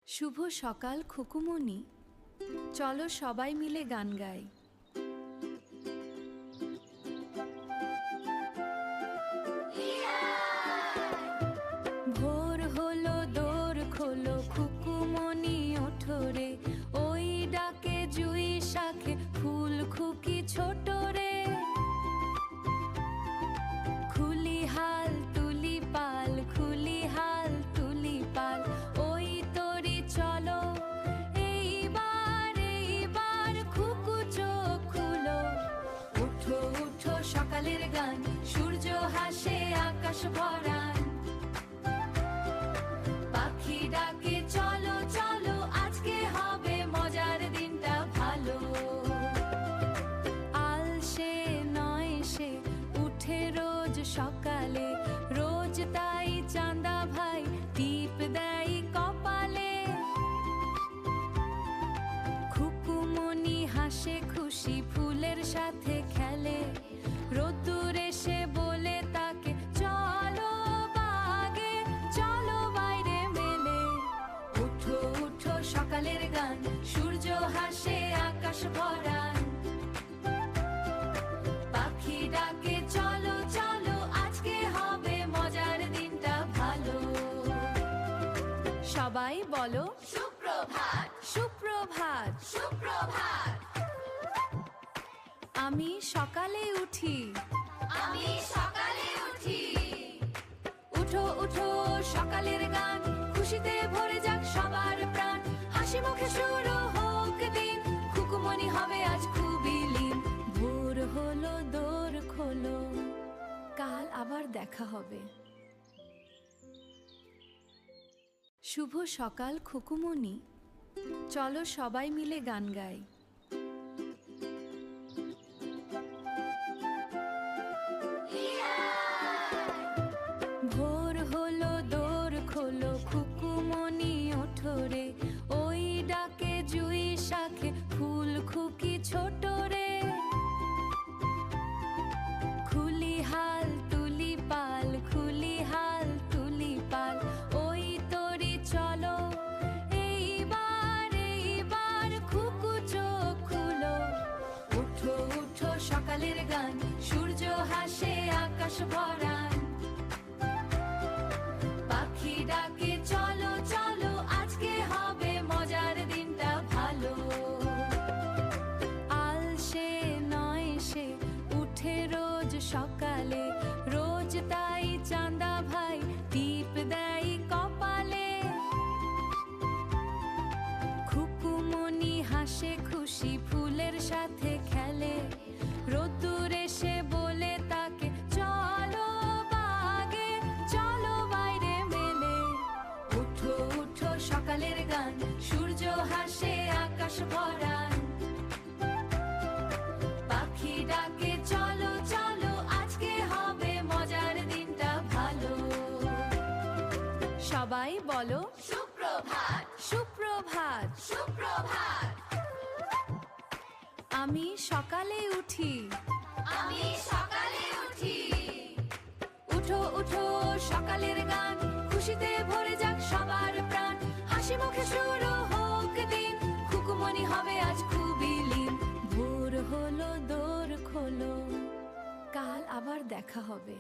শুভ সকাল খুকুমনি, চলো সবাই মিলে গান গাই। ভোর হলো দোর খোলো খুকুমনি ওঠো রে, ওই ডাকে জুই শাখে ফুল খুকি ছোট রে। খুলি হাল তুলি পাল, খুলি হাল তুলি পাল, ওই তরি চলো এইবার এইবার খুকু চোখ খুলো। উঠো উঠো সকালের গান, সূর্য হাসে আকাশ ভরান। পাখি ডাকে চলো চলো, আজকে হবে মজার দিনটা ভালো। আলসে নয় সে উঠে রোজ সকালে, রোজ তাই চাঁদা ভাই টিপ দেয় কপালে। খুকুমনি হাসে খুশি ফুলের সাথে খেলে, রোদ্দুর এসে বলে তাকে চলো বাগে চলো বাইরে মেলে। উঠো উঠো সকালের গান, সূর্য হাসে আকাশ ভরান। পাখি ডাকে চলো চলো, আজকে হবে মজার দিনটা ভালো। সবাই বলো সুপ্রভাত সুপ্রভাত সুপ্রভাত। আমি সকালে উঠি, আমি সকালে উঠি। উঠো উঠো সকালের গান, খুশিতে ভরে যাক সবার প্রাণ। হাসি মুখে শুরু হোক দিন, খুকুমনি হবে আজ খুবই লীন। ভোর হলো দোর খোলো, কাল আবার দেখা হবে। শুভ সকাল খুকুমনি, চলো সবাই মিলে গান গাই। ভোর হলো দোর খোলো খুকুমনি ওঠো রে, ওই ডাকে জুই শাখে ফুল খুকি ছোট রে। খুলি হাল তুলি পাল, খুলি হাল তুলি পাল, ওই তরি চলো এইবার এইবার খুকু চোখ খুলো। উঠো উঠো সকালের গান, সূর্য হাসে আকাশ ভরান। পাখি ডাকে চলো চলো, আজকে হবে মজার দিনটা ভালো। আলসে নয় সে উঠে রোজ সকালে, রোজ তাই চাঁদা ভাই টিপ দেয় কপালে। খুকুমনি হাসে খুশি ফুলের সাথে খেলে, রোদ্দুর এসে বলে তাকে চলো বাগে চলো বাইরে মেলে। উঠো উঠো সকালের গান, সূর্য হাসে আকাশ ভরান। পাখি ডাকে চলো চলো, আজকে হবে মজার দিনটা ভালো। সবাই বলো সুপ্রভাত সুপ্রভাত সুপ্রভাত। আমি সকালে উঠি, আমি সকালে উঠি। উঠো উঠো সকালের গান, খুশিতে ভরে যাক সবার প্রাণ। হাসি মুখে শুরু হোক দিন, খুকুমনি হবে আজ খুবই লীন। ভোর হলো দোর খোলো, কাল আবার দেখা হবে।